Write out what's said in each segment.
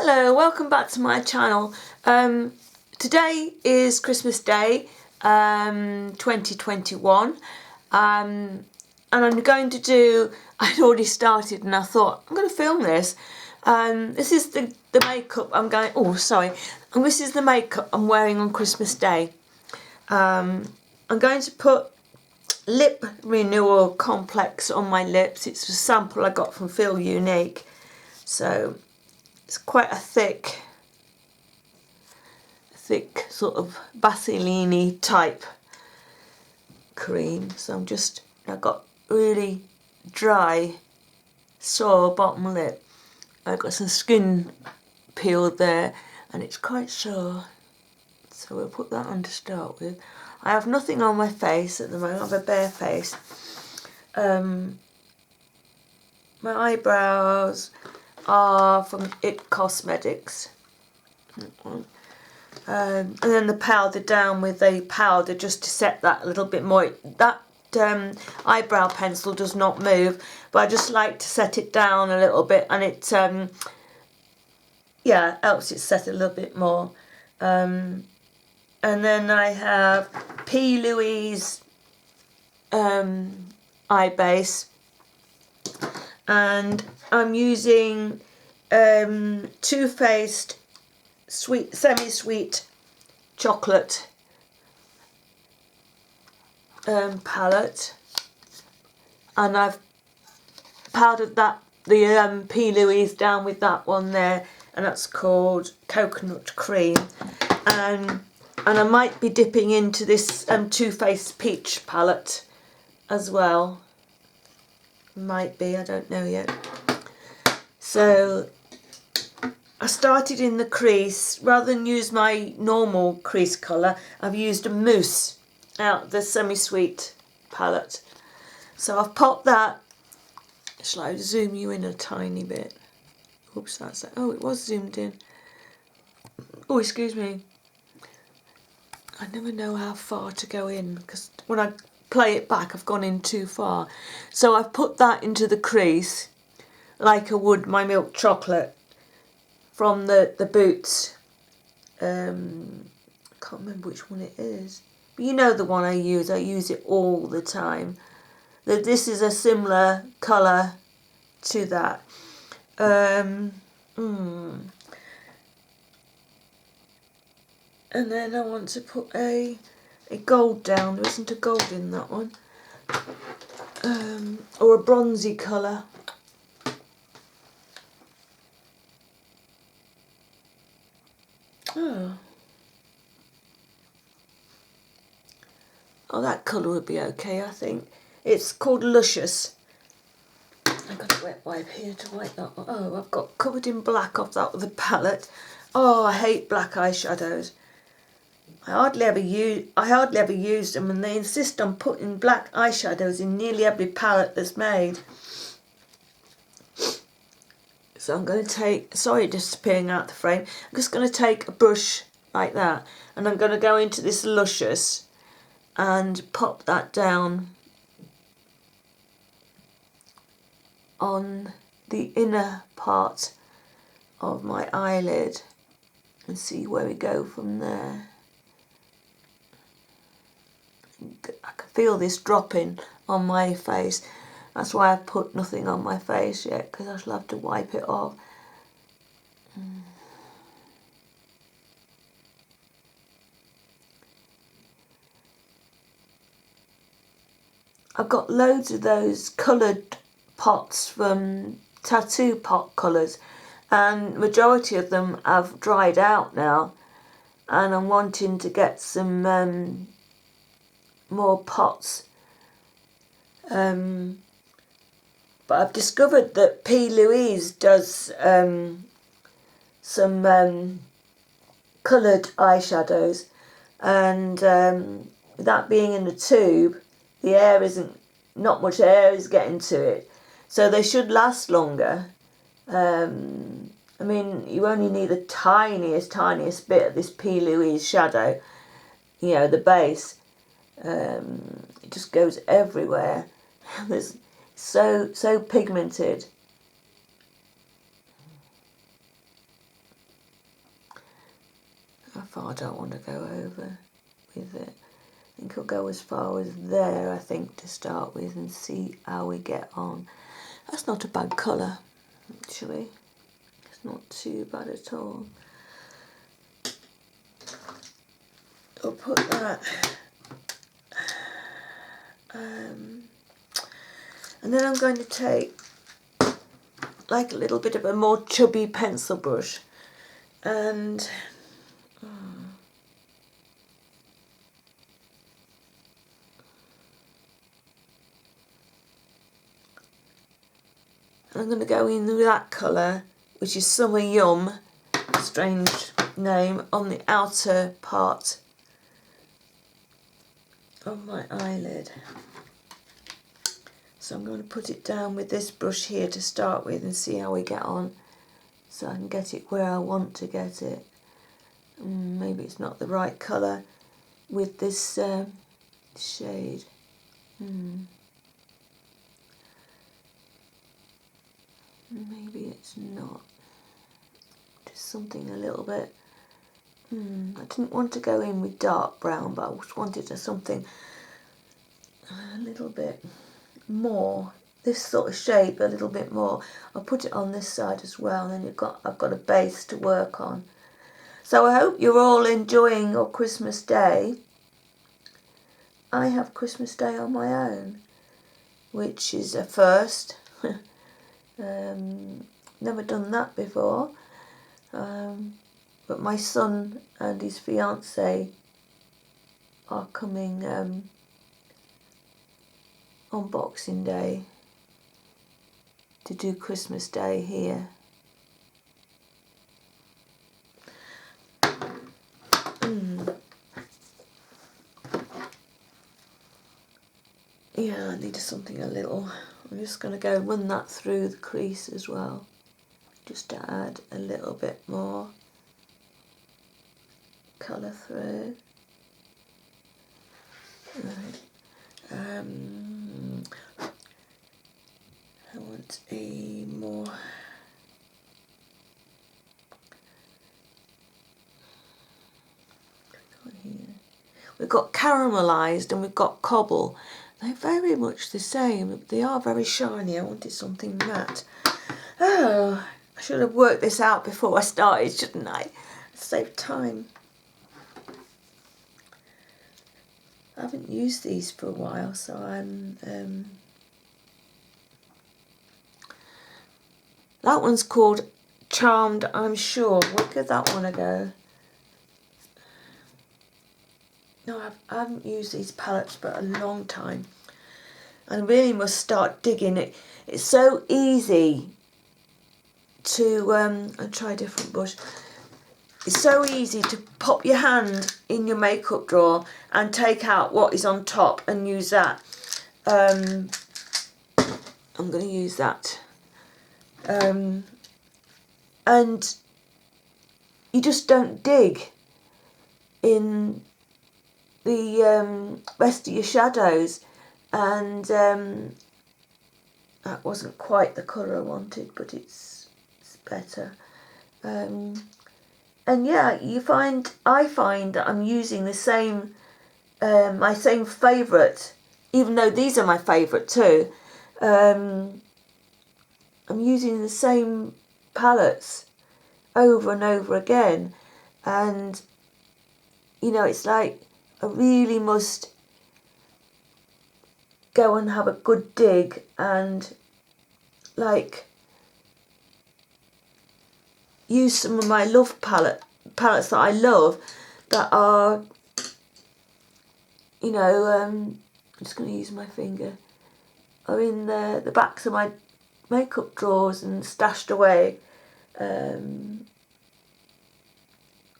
Hello, welcome back to my channel. Today is Christmas Day 2021 and I'm going to do, I'd already started and I thought I'm going to film this. This is the makeup I'm going, and this is the makeup I'm wearing on Christmas Day. I'm going to put lip renewal complex on my lips. It's a sample I got from Feel Unique, so it's quite a thick sort of Vaseline type cream. So I've got really dry, sore bottom lip. I've got some skin peeled there and it's quite sore. So we'll put that on to start with. I have nothing on my face at the moment. I have a bare face. My eyebrows are from It Cosmetics. And then the powder down with a powder just to set that a little bit more. That eyebrow pencil does not move, but I just like to set it down a little bit, and it helps it set a little bit more. And then I have P. Louise eye base, and I'm using Too Faced semi-sweet chocolate palette, and I've powdered the P. Louise down with that one there, and that's called Coconut Cream. And I might be dipping into this Too Faced Peach palette as well. Might be, I don't know yet. So I started in the crease. Rather than use my normal crease colour, I've used a mousse out the semi-sweet palette. So I've popped that. Shall I zoom you in a tiny bit? Oops, that's it. Oh, it was zoomed in. Oh, excuse me. I never know how far to go in, because when I play it back I've gone in too far. So I've put that into the crease like I would my milk chocolate from the Boots. I can't remember which one it is, but you know the one I use it all the time. This is a similar colour to that. And then I want to put a gold down. There isn't a gold in that one. Or a bronzy colour. Oh, that colour would be okay, I think. It's called Luscious. I've got a wet wipe here to wipe that one. Oh, I've got covered in black off that with the palette. Oh, I hate black eyeshadows. I hardly ever use them, and they insist on putting black eyeshadows in nearly every palette that's made. So I'm going to take, sorry, disappearing out the frame. I'm just going to take a brush like that, and I'm going to go into this Luscious and pop that down on the inner part of my eyelid and see where we go from there. I can feel this dropping on my face. That's why I've put nothing on my face yet, because I shall have to wipe it off. I've got loads of those coloured pots from Tattoo Pot Colours, and majority of them have dried out now, and I'm wanting to get some more pots. But I've discovered that P. Louise does some coloured eyeshadows, and that being in the tube, the air not much air is getting to it, so they should last longer. I mean, you only need the tiniest bit of this P. Louise shadow, you know, the base. It just goes everywhere. There's so pigmented. far I don't want to go over with it. I think I'll go as far as there, I think, to start with and see how we get on. That's not a bad colour, actually. It's not too bad at all. I'll put that. And then I'm going to take like a little bit of a more chubby pencil brush and I'm going to go in with that colour, which is Summer Yum, strange name, on the outer part of my eyelid. So I'm going to put it down with this brush here to start with and see how we get on, so I can get it where I want to get it. Maybe it's not the right colour with this shade. Maybe it's not. Just something a little bit. I didn't want to go in with dark brown, but I just wanted something a little bit more, this sort of shape a little bit more. I'll put it on this side as well, and then I've got a base to work on. So I hope you're all enjoying your Christmas Day. I have Christmas Day on my own, which is a first. Never done that before. But my son and his fiancée are coming on Boxing Day to do Christmas Day here. Yeah, I need something a little. I'm just going to go run that through the crease as well, just to add a little bit more colour through. Right. I want a more here. We've got caramelised and we've got cobble. They're very much the same, but they are very shiny. I wanted something matte. Oh, I should have worked this out before I started, shouldn't I? Save time. I haven't used these for a while, so I'm that one's called Charmed, I'm sure. We'll give that one a go. No, I haven't used these palettes for a long time. I really must start digging it. It's so easy to I'll try a different brush. It's so easy to pop your hand in your makeup drawer and take out what is on top and use that. I'm going to use that. And you just don't dig in the rest of your shadows, and that wasn't quite the colour I wanted, but it's better. And yeah, I find that I'm using the same, my same favourite, even though these are my favourite too. I'm using the same palettes over and over again, and you know, it's like I really must go and have a good dig and like use some of my love palettes that I love, that are, you know, I'm just going to use my finger, are in the backs of my makeup drawers and stashed away,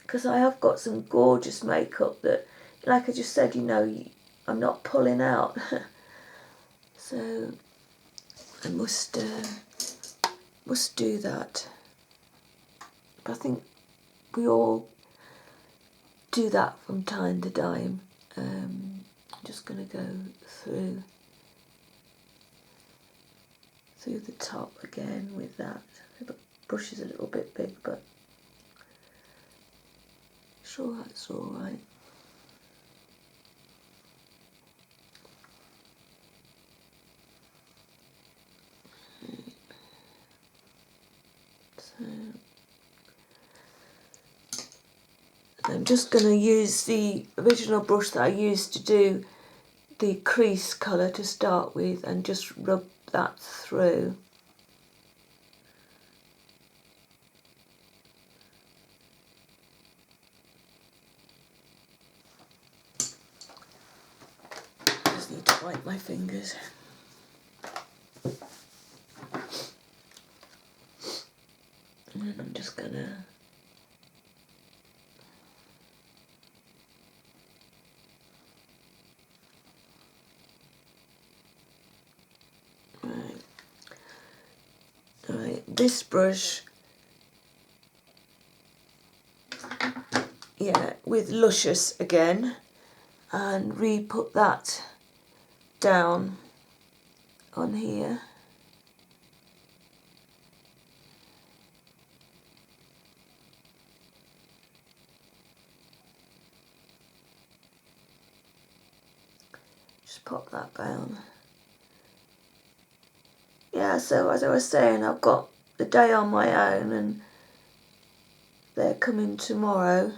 because I have got some gorgeous makeup that, like I just said, you know, I'm not pulling out. So I must do that. But I think we all do that from time to time. I'm just going to go through the top again with that. The brush is a little bit big, but sure that's all right. So I'm just going to use the original brush that I used to do the crease colour to start with and just rub that through. I just need to wipe my fingers. And then I'm just going to Right, this brush, yeah, with Luscious again, and re-put that down on here. Just pop that down. Yeah, so as I was saying, I've got the day on my own and they're coming tomorrow.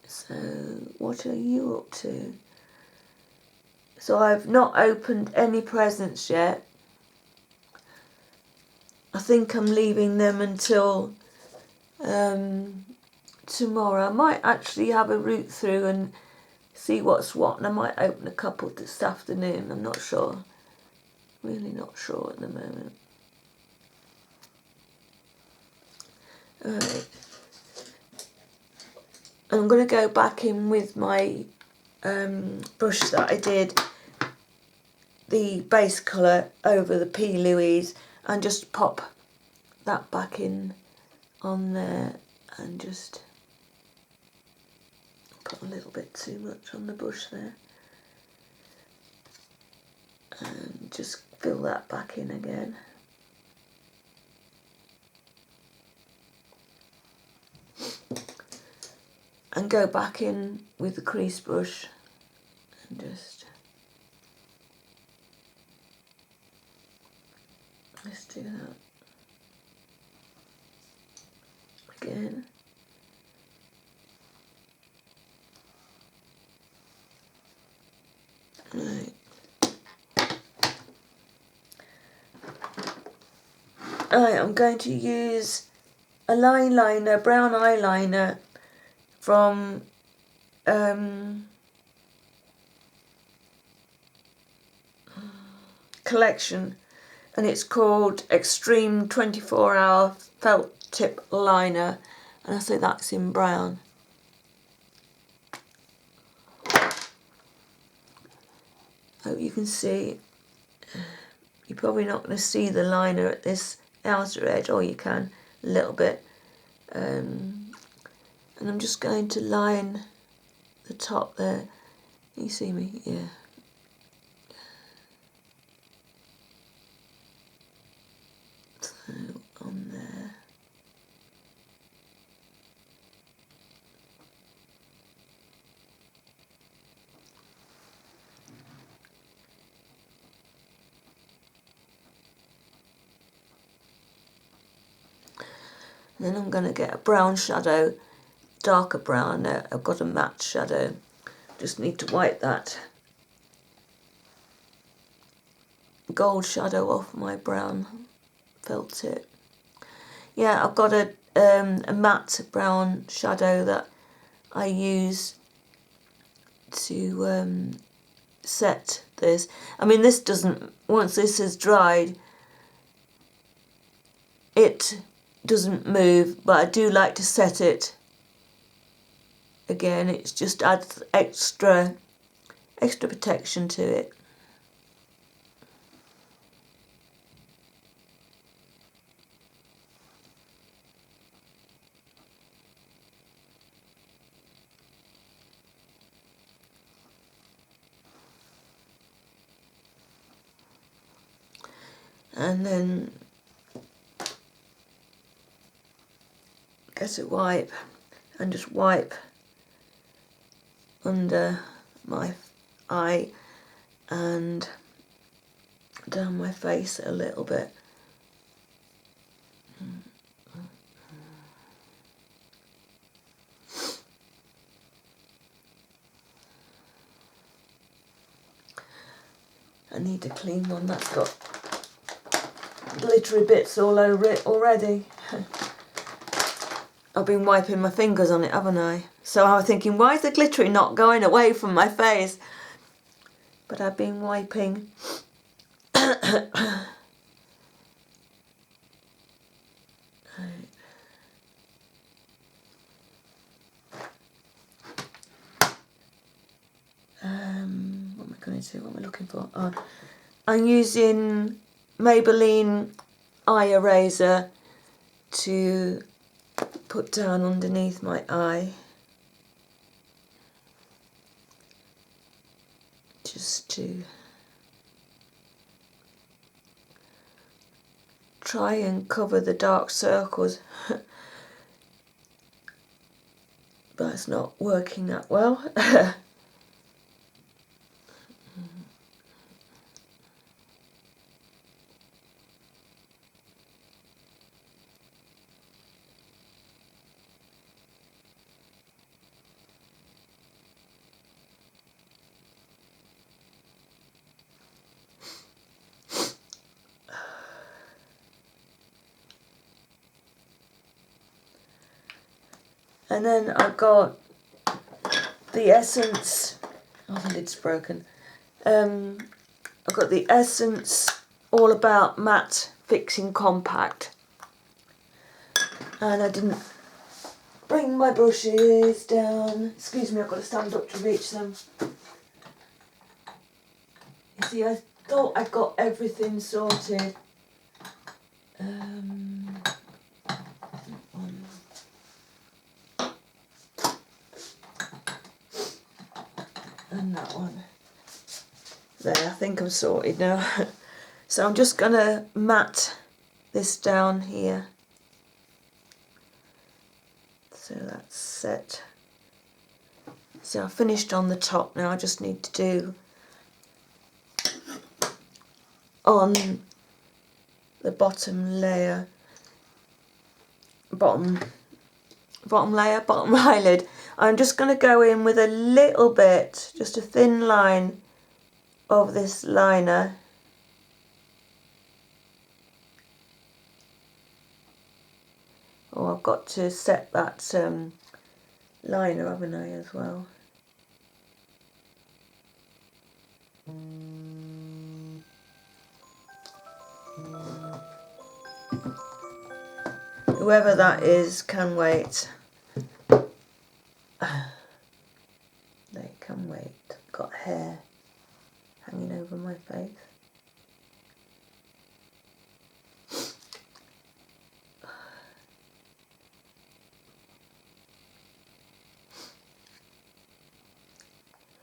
So what are you up to? So I've not opened any presents yet. I think I'm leaving them until tomorrow. I might actually have a root through and see what's what, and I might open a couple this afternoon. I'm not sure. Really not sure at the moment. Alright. I'm going to go back in with my brush that I did the base colour over the P. Louise and just pop that back in on there and just put a little bit too much on the brush there and just fill that back in again. And go back in with the crease brush and just let's do that again. Right. I'm going to use a eyeliner, brown eyeliner from Collection, and it's called Extreme 24-Hour Felt Tip Liner, and I say that's in brown. Hope you can see. You're probably not going to see the liner at this outer edge, or you can a little bit. And I'm just going to line the top there. Can you see me? Yeah. So on there. And then I'm going to get a brown shadow, darker brown. I've got a matte shadow. Just need to wipe that gold shadow off my brown felt tip. Yeah, I've got a matte brown shadow that I use to set this. I mean, this doesn't, once this is dried, it doesn't move, but I do like to set it again. It just adds extra protection to it. and then get a wipe and just wipe under my eye and down my face a little bit. I need a clean one that's got glittery bits all over it already. I've been wiping my fingers on it, haven't I? So I was thinking, why is the glittery not going away from my face? But I've been wiping. What am I going to do? What am I looking for? Oh, I'm using Maybelline Eye Eraser to put down underneath my eye, just to try and cover the dark circles, but it's not working that well. And then I've got the Essence, oh, the lid's broken. I've got the Essence All About Matte Fixing Compact. And I didn't bring my brushes down. Excuse me, I've got to stand up to reach them. You see, I thought I got everything sorted. And that one. There, I think I'm sorted now. So I'm just going to matte this down here. So that's set. So I've finished on the top now. I just need to do on the bottom layer, bottom eyelid. I'm just going to go in with a little bit, just a thin line of this liner. Oh, I've got to set that liner, haven't I, as well? Whoever that is can wait. They can wait. I've got hair hanging over my face.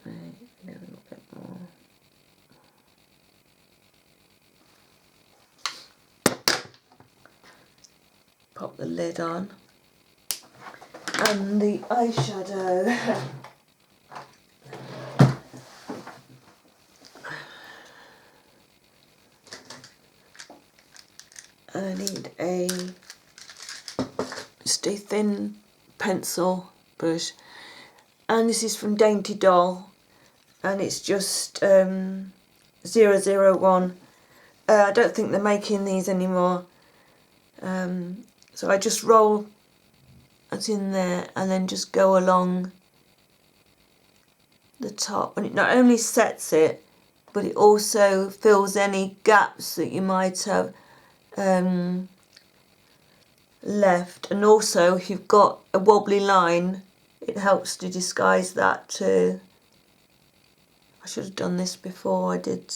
Right, a little bit more. Pop the lid on. And the eyeshadow. I need just a thin pencil brush, and this is from Dainty Doll, and it's just 001. I don't think they're making these anymore, so I just roll it in there and then just go along the top, and it not only sets it, but it also fills any gaps that you might have left. And also, if you've got a wobbly line, it helps to disguise that too. I should have done this before I did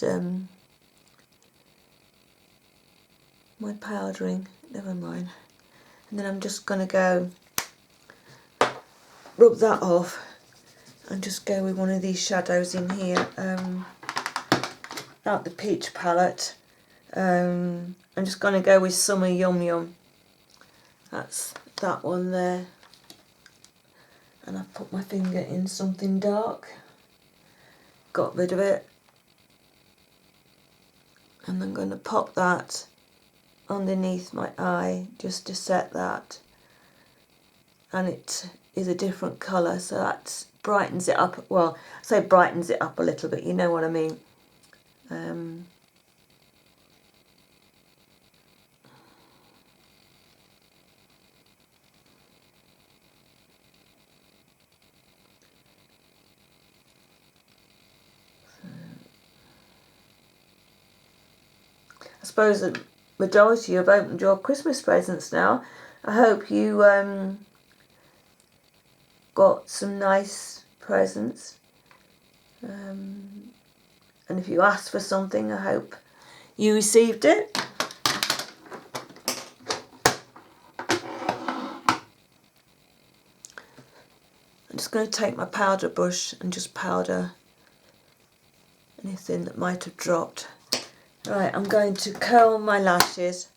my powdering. Never mind. And then I'm just going to go rub that off and just go with one of these shadows in here, out the peach palette. I'm just going to go with Summer Yum Yum. That's that one there. And I've put my finger in something dark. Got rid of it. And I'm going to pop that underneath my eye just to set that. And it is a different colour, so that brightens it up. Well, I say brightens it up a little bit, you know what I mean. I suppose the majority have opened your Christmas presents now. I hope you got some nice presents. And if you asked for something, I hope you received it. I'm just going to take my powder brush and just powder anything that might have dropped. Right, I'm going to curl my lashes.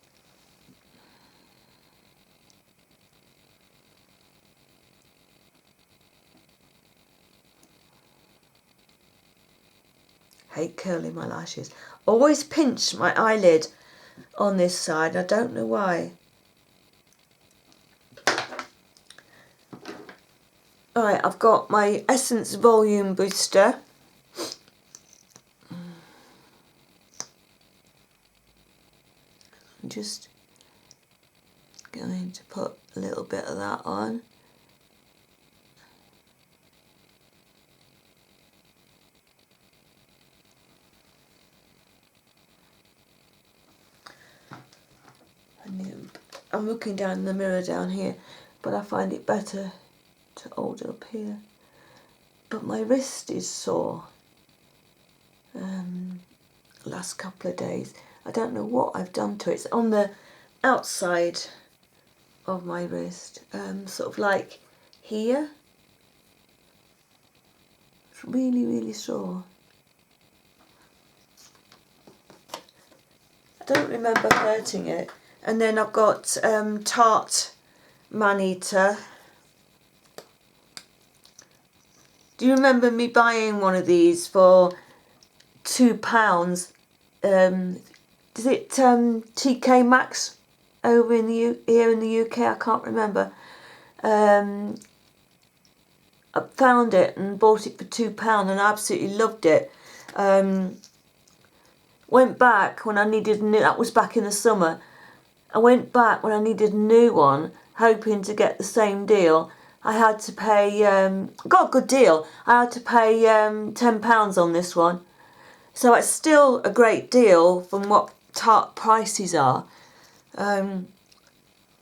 Hate curling my lashes. Always pinch my eyelid on this side. I don't know why. Alright, I've got my Essence Volume Booster. I'm just going to put a little bit of that on. I'm looking down in the mirror down here, but I find it better to hold it up here. But my wrist is sore last couple of days. I don't know what I've done to it. It's on the outside of my wrist, sort of like here. It's really, really sore. I don't remember hurting it. And then I've got Tarte Man-Eater. Do you remember me buying one of these for £2? Is it TK Maxx over in the here in the UK? I can't remember. I found it and bought it for £2 and I absolutely loved it. Went back when I needed a new. That was back in the summer. I went back when I needed a new one, hoping to get the same deal. I had to pay, got a good deal. I had to pay £10 on this one. So it's still a great deal from what Tarte prices are. And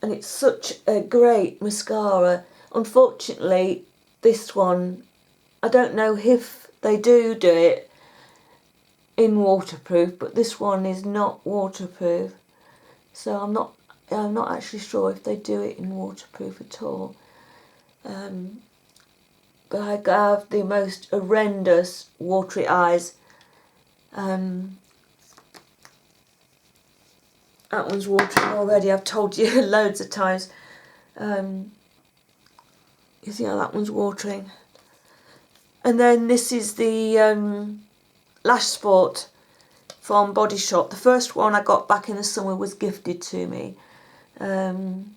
it's such a great mascara. Unfortunately, this one, I don't know if they do it in waterproof, but this one is not waterproof. So I'm not actually sure if they do it in waterproof at all. But I have the most horrendous watery eyes. That one's watering already. I've told you loads of times. You see how that one's watering. And then this is the Lash Sport from Body Shop. The first one I got back in the summer was gifted to me, and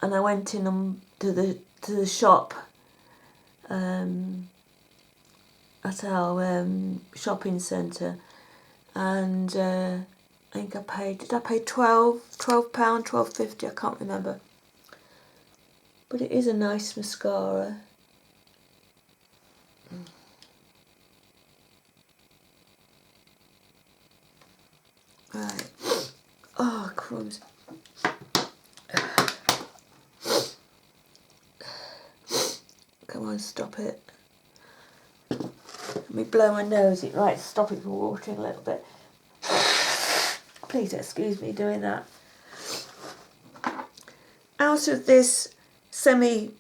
I went in to the shop at our shopping centre, and I think I paid. Did I pay £12, £12.50? I can't remember. But it is a nice mascara. Right. Oh, crumbs. Come on, stop it. Let me blow my nose. Right, stop it from watering a little bit. Please excuse me doing that. Out of this semi-sweet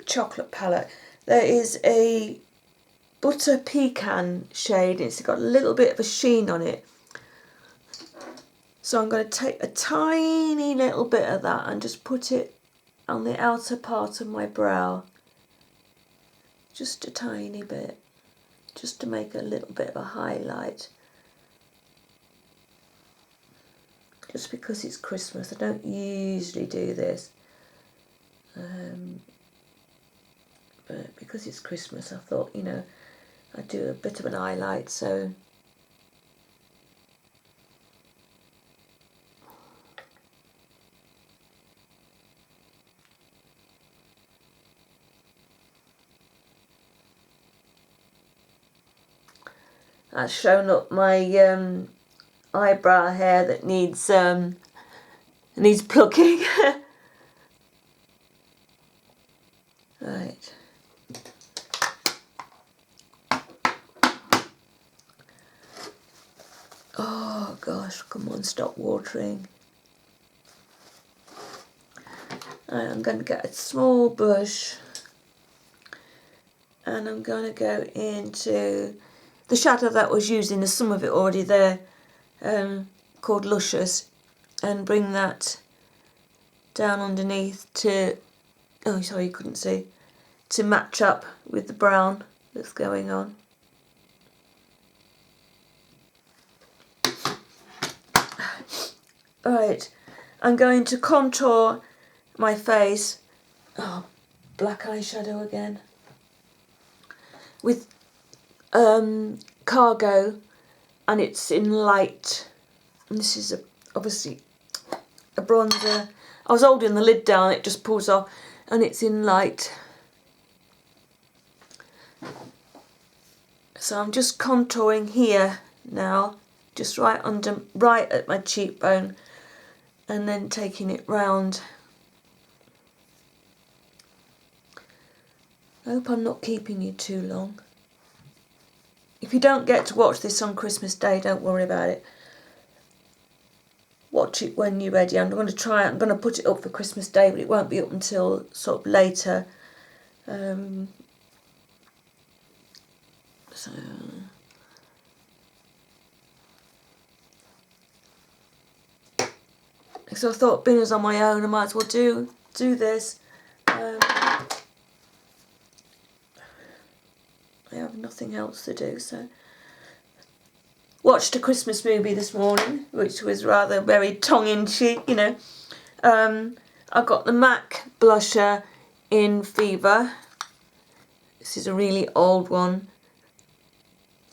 chocolate palette, there is a Butter Pecan shade. It's got a little bit of a sheen on it. So I'm going to take a tiny little bit of that and just put it on the outer part of my brow. Just a tiny bit. Just to make a little bit of a highlight. Just because it's Christmas. I don't usually do this. But because it's Christmas, I thought, you know, I'd do a bit of an highlight, so... That's shown up my eyebrow hair that needs plucking. Right. Oh gosh, come on, stop watering. Right, I'm going to get a small brush and I'm going to go into the shadow that I was using. There's some of it already there, called Luscious, and bring that down underneath to, oh sorry you couldn't see, to match up with the brown that's going on. Right, I'm going to contour my face, oh, black eyeshadow again, with Cargo, and it's in light, and this is obviously a bronzer. I was holding the lid down, it just pulls off, and it's in light. So I'm just contouring here now, just right at my cheekbone, and then taking it round. I hope I'm not keeping you too long. If you don't get to watch this on Christmas Day, don't worry about it. Watch it when you're ready. I'm going to put it up for Christmas Day, but it won't be up until sort of later. So I thought, being as on my own, I might as well do this. I have nothing else to do, so watched a Christmas movie this morning, which was rather very tongue-in-cheek, you know. I got the MAC blusher in Fever. This is a really old one,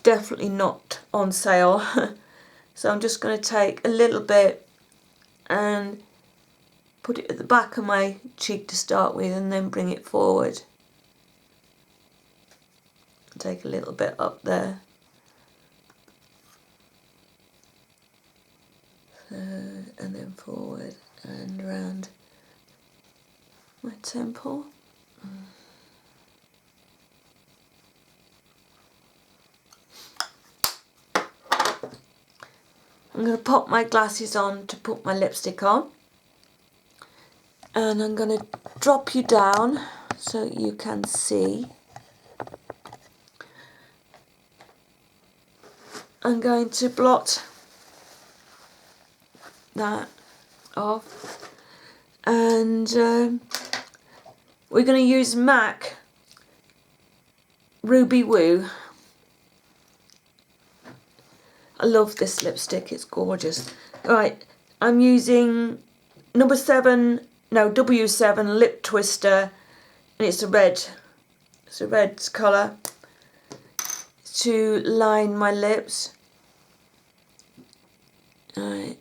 definitely not on sale. So I'm just going to take a little bit and put it at the back of my cheek to start with, and then bring it forward. Take a little bit up there. So, and then forward and around my temple. I'm going to pop my glasses on to put my lipstick on. And I'm going to drop you down so you can see. I'm going to blot that off, and we're going to use MAC Ruby Woo. I love this lipstick, it's gorgeous. Right, I'm using W7 Lip Twister, and it's a red colour, to line my lips. Right.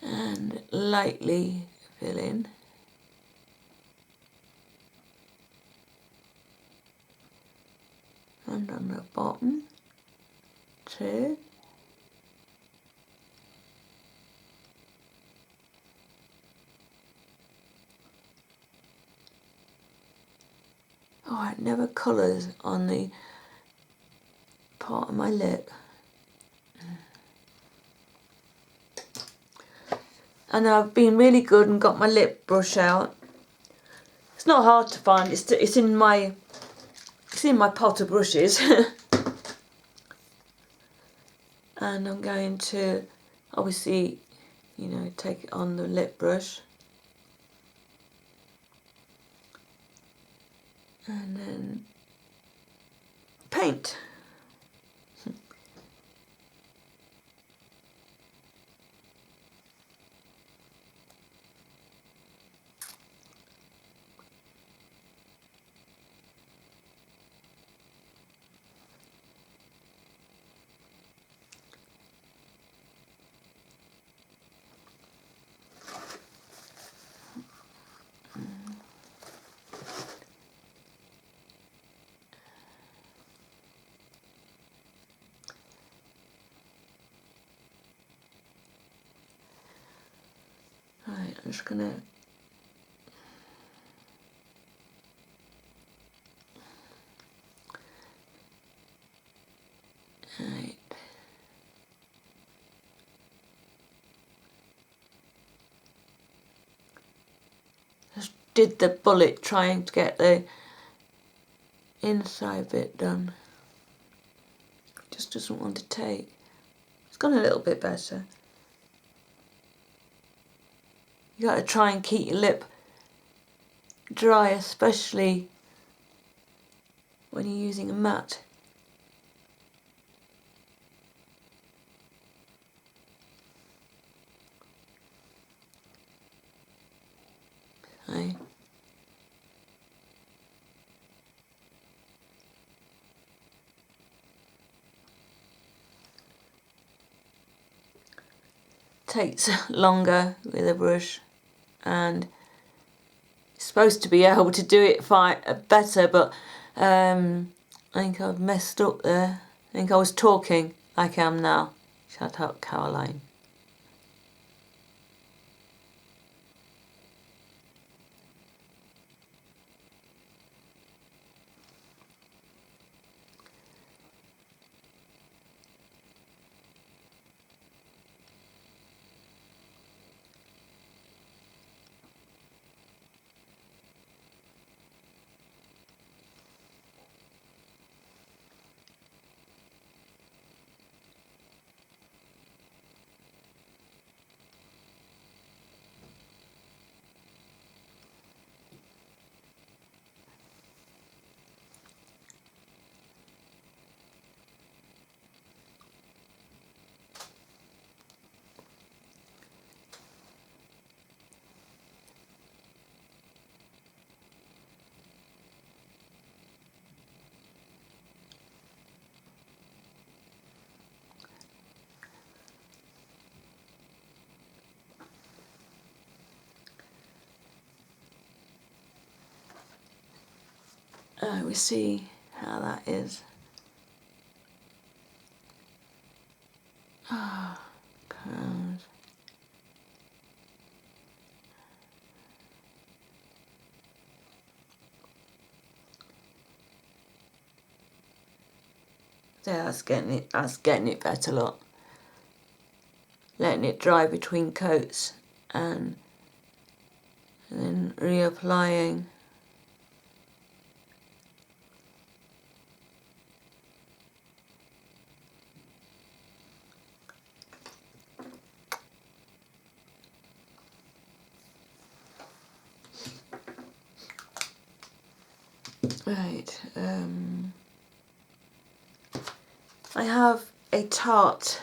And and lightly fill in. And on the bottom too. Oh, it never colours on the part of my lip. And I've been really good and got my lip brush out. It's not hard to find. It's in my pot of brushes. And I'm going to obviously, you know, take it on the lip brush. And then paint. Right, I'm just gonna right. Just did the bullet trying to get the inside bit done. Just doesn't want to take. It's gone a little bit better. You got to try and keep your lip dry, especially when you're using a matte. Okay. Takes longer with a brush, and it's supposed to be able to do it better, but I think I've messed up there. I think I was talking like I am now. Shut up, Caroline. We see how that is. Ah, God. Yeah, that's getting it better, look. Letting it dry between coats and then reapplying. Right, I have a Tarte,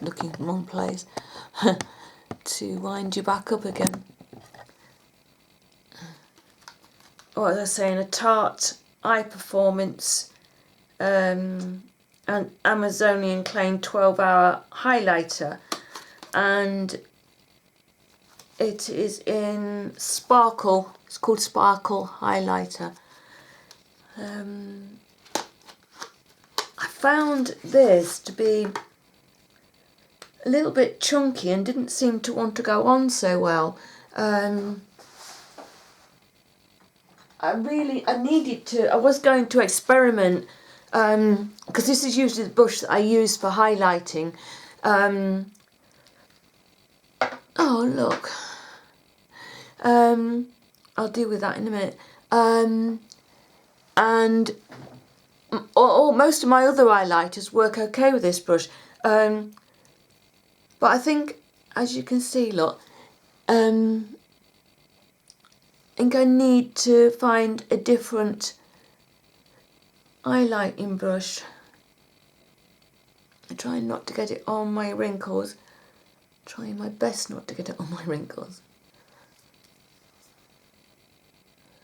looking in the wrong place, to wind you back up again. What was I saying? A Tarte Eye Performance an Amazonian Claim 12-hour highlighter, and it is in Sparkle. It's called Sparkle Highlighter. I found this to be a little bit chunky and didn't seem to want to go on so well. I was going to experiment, because this is usually the brush that I use for highlighting. Oh look, I'll deal with that in a minute. And most of my other highlighters work okay with this brush, but I think, as you can see, look, I think I need to find a different highlighting brush. I'm trying not to get it on my wrinkles. Trying my best not to get it on my wrinkles.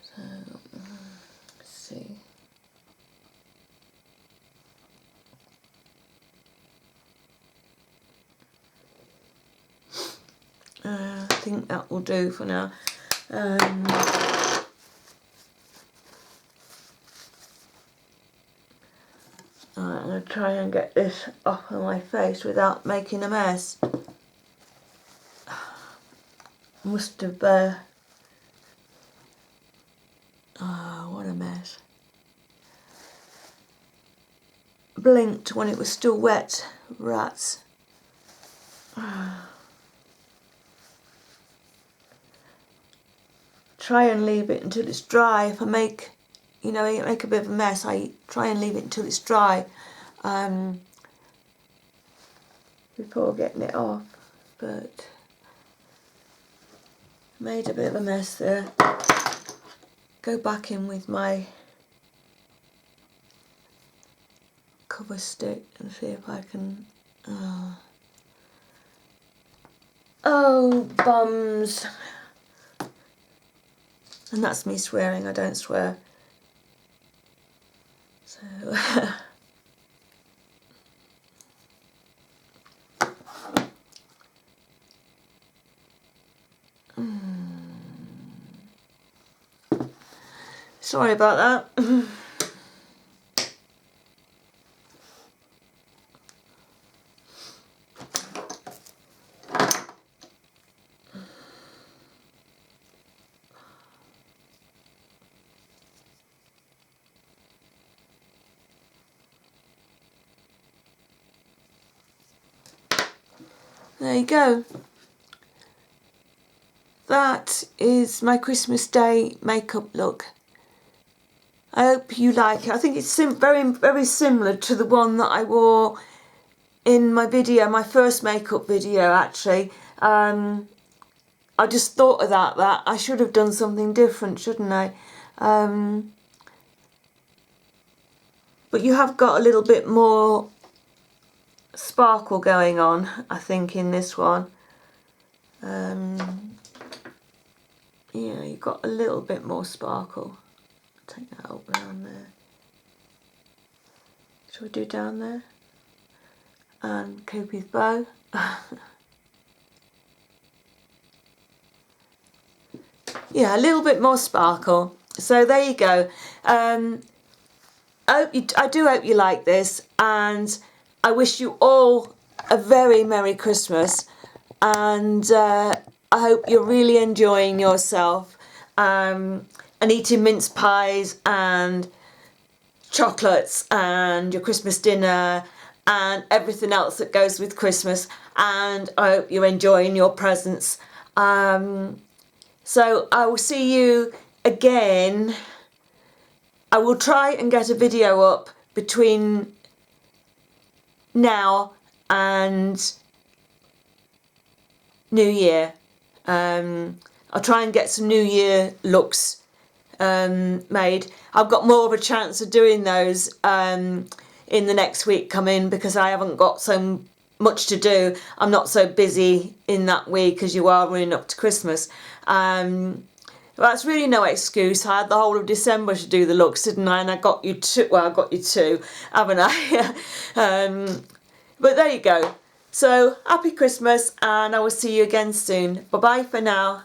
So, let's see. I think that will do for now. I'm going to try and get this off of my face without making a mess. Must have, oh, what a mess. Blinked when it was still wet, rats. Try and leave it until it's dry. If I make a bit of a mess, I try and leave it until it's dry before getting it off. But made a bit of a mess there. Go back in with my cover stick and see if I can. Oh, bums. And that's me swearing, I don't swear. So sorry about that. There you go. That is my Christmas Day makeup look. I hope you like it. I think it's very, very similar to the one that I wore in my video, my first makeup video actually. I just thought of that I should have done something different, shouldn't I? But you have got a little bit more sparkle going on, I think, in this one. Yeah, you've got a little bit more sparkle. Take that up around there. Shall we do down there? And Cupid's bow. Yeah, a little bit more sparkle. So there you go. I do hope you like this, and I wish you all a very Merry Christmas, and I hope you're really enjoying yourself and eating mince pies and chocolates and your Christmas dinner and everything else that goes with Christmas, and I hope you're enjoying your presents. So I will see you again. I will try and get a video up between now and New Year. I'll try and get some New Year looks made. I've got more of a chance of doing those in the next week coming, because I haven't got so much to do. I'm not so busy in that week as you are running up to Christmas. Well, that's really no excuse. I had the whole of December to do the looks, didn't I? And I got you two, well, I got you two, haven't I? But there you go. So, happy Christmas, and I will see you again soon. Bye-bye for now.